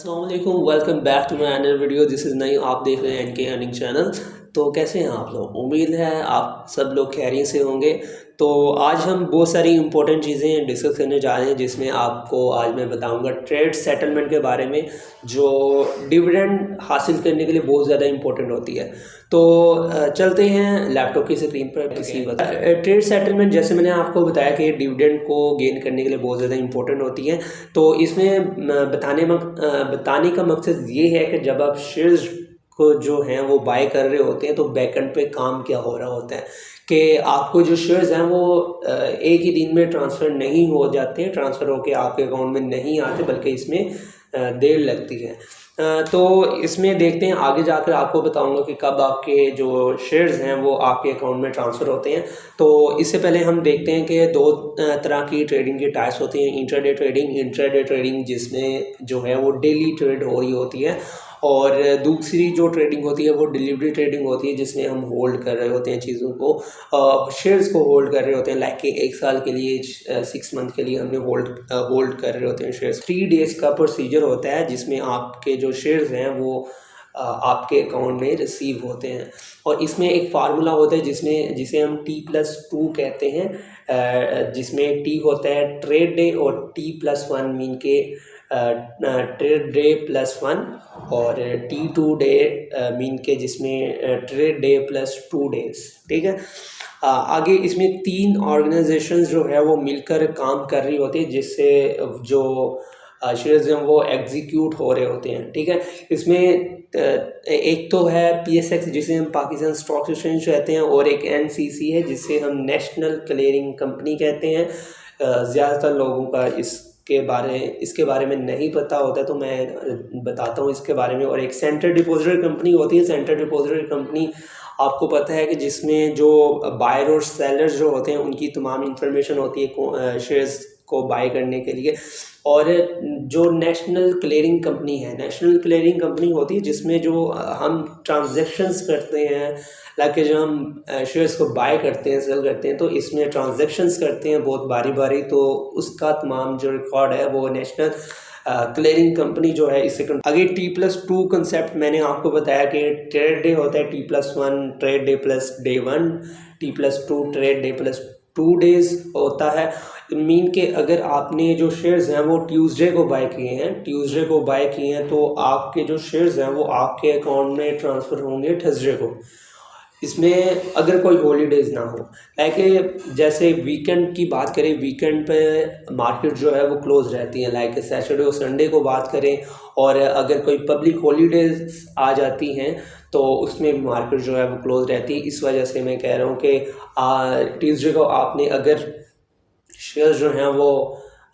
अस्सलाम वालेकुम, welcome back to my another video. This is नई, आप देख रहे हैं एनके अर्निंग चैनल। तो कैसे हैं आप लोग? उम्मीद है आप सब लोग खैरियत से होंगे। तो आज हम बहुत सारी इंपॉर्टेंट चीज़ें डिस्कस करने जा रहे हैं, जिसमें आपको आज मैं बताऊंगा ट्रेड सेटलमेंट के बारे में, जो डिविडेंड हासिल करने के लिए बहुत ज़्यादा इंपॉर्टेंट होती है। तो चलते हैं लैपटॉप की स्क्रीन पर किसी ट्रेड सेटलमेंट। जैसे मैंने आपको बताया कि डिविडेंड को गेन करने के लिए बहुत ज़्यादा इंपॉर्टेंट होती है। तो इसमें बताने का मकसद ये है कि जब आप शेयर्स को जो हैं वो बाय कर रहे होते हैं, तो बैकएंड पे काम क्या हो रहा होता है कि आपको जो शेयर्स हैं वो एक ही दिन में ट्रांसफ़र नहीं हो जाते, ट्रांसफ़र होके आपके अकाउंट में नहीं आते, बल्कि इसमें देर लगती है। तो इसमें देखते हैं, आगे जाकर आपको बताऊंगा कि कब आपके जो शेयर्स हैं वो आपके अकाउंट में ट्रांसफ़र होते हैं। तो इससे पहले हम देखते हैं कि दो तरह की ट्रेडिंग के टाइप्स होती हैं, इंट्राडे ट्रेडिंग जिसमें जो है वो डेली ट्रेड हो रही होती है, और दूसरी जो ट्रेडिंग होती है वो डिलीवरी ट्रेडिंग होती है, जिसमें हम होल्ड कर रहे होते हैं चीज़ों को, शेयर्स को होल्ड कर रहे होते हैं, लाइक कि एक साल के लिए, 6 मंथ के लिए हमने होल्ड कर रहे होते हैं शेयर्स। 3 डेज़ का प्रोसीजर होता है जिसमें आपके जो शेयर्स हैं वो आपके अकाउंट में रिसीव होते हैं। और इसमें एक फार्मूला होता है जिसे हम T+2 कहते हैं, जिसमें T होता है ट्रेड डे और T+1 मीन के ट्रेड डे +1, और T2 डे मीन के जिसमें ट्रेड डे +2 डेज। ठीक है। आगे इसमें 3 ऑर्गेनाइजेशंस जो है वो मिलकर काम कर रही होती है, जिससे जो शेयर्स हैं वो एग्जीक्यूट हो रहे होते हैं। ठीक है। इसमें एक तो है PSX जिसे हम पाकिस्तान स्टॉक एक्सचेंज कहते हैं, और एक NCC है जिसे हम नेशनल क्लियरिंग कंपनी कहते हैं। ज़्यादातर लोगों का इसके बारे में नहीं पता होता, तो मैं बताता हूँ इसके बारे में। और एक सेंट्रल डिपॉजिटरी कंपनी होती है। सेंट्रल डिपॉजिटरी कंपनी आपको पता है कि जिसमें जो बायर और सेलर्स जो होते हैं उनकी तमाम इंफॉर्मेशन होती है शेयर्स को बाय करने के लिए। और जो नेशनल क्लियरिंग कंपनी है, नेशनल क्लियरिंग कंपनी होती है जिसमें जो हम ट्रांजैक्शंस करते हैं, लाइक जब हम शेयर्स को बाय करते हैं, सेल करते हैं, तो इसमें ट्रांजैक्शंस करते हैं बहुत बारी बारी, तो उसका तमाम जो रिकॉर्ड है वो नेशनल क्लियरिंग कंपनी जो है इससे। आगे T+2 कंसेप्ट मैंने आपको बताया कि ट्रेड डे होता है T+1 trade day +day 1, T+2 trade day +2 days होता है। मीन के अगर आपने जो शेयर्स हैं वो ट्यूसडे को बाय किए हैं, तो आपके जो शेयर्स हैं वो आपके अकाउंट में ट्रांसफ़र होंगे थर्सडे को। इसमें अगर कोई हॉलीडेज ना हो, लाइक जैसे वीकेंड की बात करें, वीकेंड पे मार्केट जो है वो क्लोज रहती है, लाइक सैटरडे और संडे को बात करें, और अगर कोई पब्लिक हॉलीडेज आ जाती हैं तो उसमें भी मार्केट जो है वो क्लोज रहती है। इस वजह से मैं कह रहा हूँ कि ट्यूसडे को आपने अगर शेयर्स जो हैं वो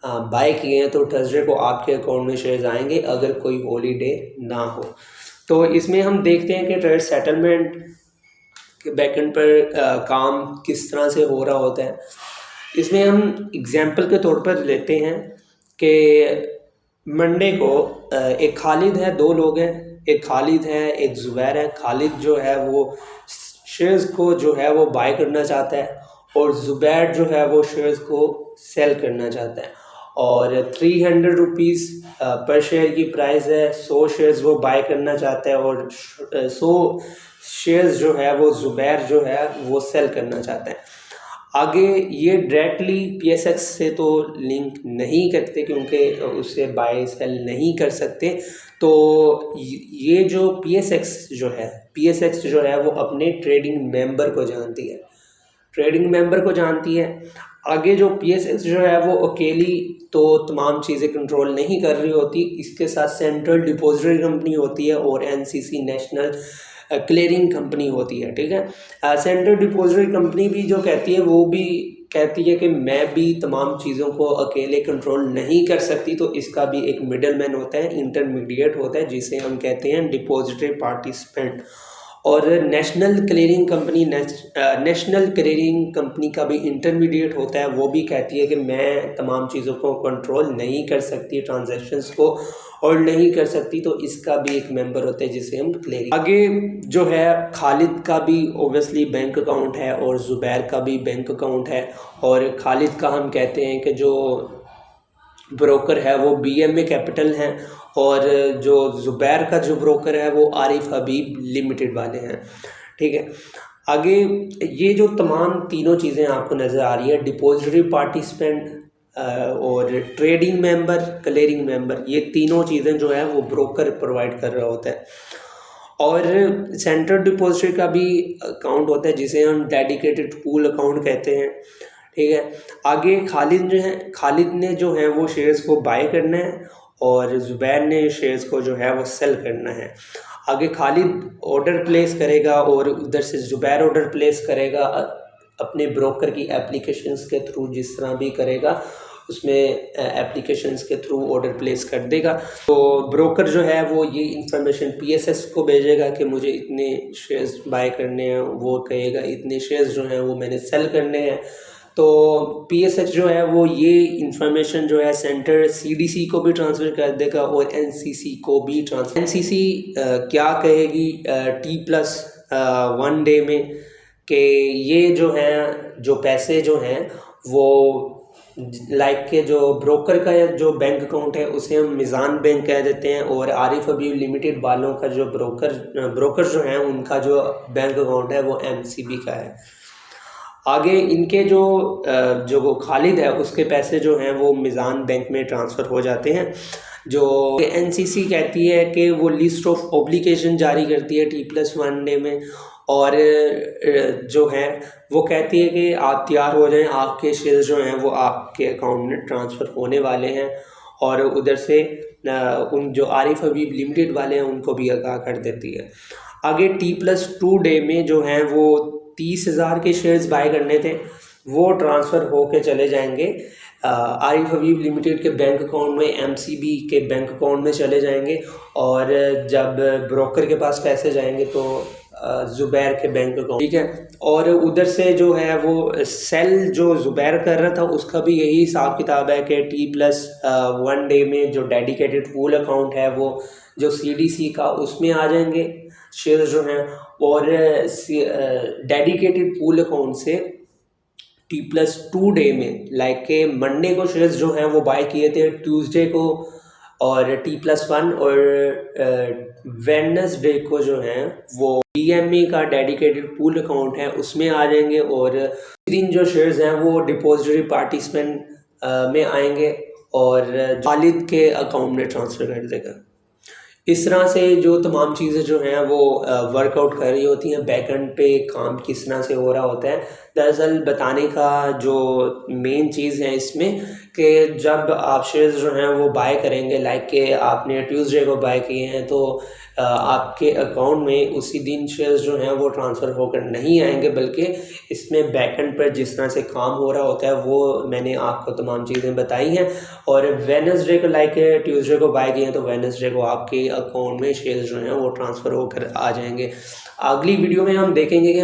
बाय किए हैं, तो थर्सडे को आपके अकाउंट में शेयर्स आएंगे अगर कोई हॉलीडे ना हो। तो इसमें हम देखते हैं कि ट्रेड सेटलमेंट के बैकएंड पर काम किस तरह से हो रहा होता है। इसमें हम एग्जांपल के तौर पर लेते हैं कि मंडे को एक खालिद है, 2 लोग हैं, एक खालिद है एक ज़ुबैर है। खालिद जो है वो शेयर्स को जो है वो बाय करना चाहता है, और ज़ुबैर जो है वो शेयर्स को सेल करना चाहता है, और 300 रुपीज़ पर शेयर की प्राइस है। 100 शेयर्स वो बाय करना चाहता है, और 100 शेयर्स जो है वो ज़ुबैर जो है वो सेल करना चाहता है। आगे ये डायरेक्टली PSX से तो लिंक नहीं करते, क्योंकि उससे बाय सेल नहीं कर सकते। तो ये जो PSX जो है वो अपने ट्रेडिंग मेंबर को जानती है। आगे जो PSX जो है वो अकेली तो तमाम चीज़ें कंट्रोल नहीं कर रही होती, इसके साथ सेंट्रल डिपॉजिटरी कंपनी होती है, और NCC नेशनल क्लियरिंग कंपनी होती है। ठीक है। सेंट्रल डिपॉजिटरी कंपनी भी जो कहती है, वो भी कहती है कि मैं भी तमाम चीज़ों को अकेले कंट्रोल नहीं कर सकती, तो इसका भी एक मिडल मैन होता है, इंटरमीडिएट होता है, जिसे हम कहते हैं डिपॉजिटरी पार्टिसिपेंट। और नेशनल क्लियरिंग कंपनी का भी इंटरमीडिएट होता है, वो भी कहती है कि मैं तमाम चीज़ों को कंट्रोल नहीं कर सकती, ट्रांजैक्शंस को और नहीं कर सकती, तो इसका भी एक मेंबर होता है जिसे हम क्लियरिंग। आगे जो है खालिद का भी ओबियसली बैंक अकाउंट है, और ज़ुबैर का भी बैंक अकाउंट है, और खालिद का हम कहते हैं कि जो ब्रोकर है वो BMA कैपिटल हैं, और जो ज़ुबैर का जो ब्रोकर है वो आरिफ हबीब लिमिटेड वाले हैं। ठीक है, आगे ये जो तमाम तीनों चीज़ें आपको नज़र आ रही है, डिपॉजिटरी पार्टिसिपेंट और ट्रेडिंग मेंबर, क्लियरिंग मेंबर, ये तीनों चीज़ें जो है वो ब्रोकर प्रोवाइड कर रहा होता है। और सेंट्रल डिपॉजिटरी का भी अकाउंट होता है जिसे हम डेडिकेटेड पूल अकाउंट कहते हैं। ठीक है, आगे खालिद ने जो है वो शेयर्स को बाय करना है और ज़ुबैर ने शेयर्स को जो है वो सेल करना है। आगे खालिद ऑर्डर प्लेस करेगा और उधर से ज़ुबैर ऑर्डर प्लेस करेगा अपने ब्रोकर की एप्लीकेशंस के थ्रू, जिस तरह भी करेगा उसमें एप्लीकेशंस के थ्रू ऑर्डर प्लेस कर देगा। तो ब्रोकर जो है वो ये इंफॉर्मेशन पीएसएस को भेजेगा कि मुझे इतने शेयर्स बाय करने हैं, वो कहेगा इतने शेयर्स जो हैं वो मैंने सेल करने हैं। तो पीएसएस जो है वो ये इंफॉर्मेशन जो है सेंटर सीडीसी को भी ट्रांसफ़र कर देगा और एनसीसी को भी ट्रांसफ़र। एनसीसी क्या कहेगी T+1 डे में कि ये जो हैं जो पैसे जो हैं वो लाइक के जो ब्रोकर का जो बैंक अकाउंट है उसे हम मिज़ान बैंक कह देते हैं और आरिफ हबीब लिमिटेड वालों का जो ब्रोकर जो हैं उनका जो बैंक अकाउंट है वो एमसीबी का है। आगे इनके जो खालिद है उसके पैसे जो हैं वो मिज़ान बैंक में ट्रांसफ़र हो जाते हैं। जो एनसीसी कहती है कि वो लिस्ट ऑफ ऑब्लिगेशन जारी करती है T+1 डे में और जो है वो कहती है कि आप तैयार हो जाएं, आपके शेयर्स जो हैं वो आपके अकाउंट में ट्रांसफ़र होने वाले हैं और उधर से उन जो आरिफ हबीब लिमिटेड वाले हैं उनको भी आगाह कर देती है। आगे T+2 डे में जो हैं वो 30,000 के शेयर्स बाय करने थे, वो ट्रांसफ़र होके चले जाएंगे आरिफ हबीब लिमिटेड के बैंक अकाउंट में, एमसीबी के बैंक अकाउंट में चले जाएंगे और जब ब्रोकर के पास पैसे जाएंगे तो ज़ुबैर के बैंक अकाउंट। ठीक है, और उधर से जो है वो सेल जो ज़ुबैर कर रहा था उसका भी यही हिसाब किताब है कि T+1 डे में जो डेडिकेटेड पूल अकाउंट है वो जो सीडीसी का उसमें आ जाएंगे शेयर्स जो हैं और डेडिकेटेड पूल अकाउंट से T+2 डे में लाइक के मंडे को शेयर्स जो हैं वो बाय किए थे ट्यूसडे को और T+1 और वेडनेसडे को जो हैं वो डीएमए का डेडिकेटेड पूल अकाउंट है उसमें आ जाएंगे और दिन जो शेयर्स हैं वो डिपॉजिटरी पार्टिसिपेंट में आएंगे और खालिद के अकाउंट में ट्रांसफ़र कर देगा। इस तरह से जो तमाम चीज़ें जो हैं वो वर्कआउट कर रही होती हैं, बैकएंड पे काम किस तरह से हो रहा होता है। दरअसल बताने का जो मेन चीज़ है इसमें कि जब आप शेयर्स जो हैं वो बाय करेंगे, लाइक के आपने ट्यूसडे को बाय किए हैं तो आपके अकाउंट में उसी दिन शेयर्स जो हैं वो ट्रांसफ़र होकर नहीं आएंगे, बल्कि इसमें बैकएंड पर जिस तरह से काम हो रहा होता है वो मैंने आपको तमाम चीज़ें बताई हैं। और वेडनेसडे को लाइक ट्यूसडे को बाय किए हैं तो वेडनेसडे को आपके अकाउंट में शेयर्स जो हैं वो ट्रांसफ़र होकर आ जाएंगे। अगली वीडियो में हम देखेंगे कि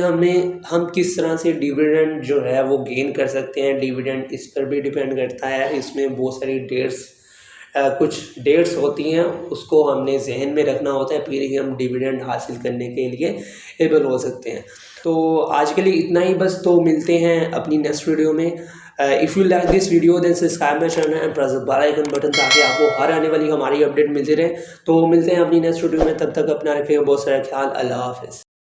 हम किस तरह से डिविडेंड जो है वो गेन कर सकते हैं। डिविडेंड इस पर भी डिपेंड करता है, इसमें बहुत सारी कुछ डेट्स होती हैं, उसको हमने जहन में रखना होता है, फिर ही हम डिविडेंड हासिल करने के लिए एबल हो सकते हैं। तो आज के लिए इतना ही बस, तो मिलते हैं अपनी नेक्स्ट वीडियो में। If you like this video then subscribe my channel and press the bell icon button ताकि आपको हर आने वाली हमारी अपडेट मिलती रहे। तो मिलते हैं अपनी नेक्स्ट वीडियो में, तब तक अपना रखिएगा बहुत सारा ख्याल। अल्लाह हाफ़िज़।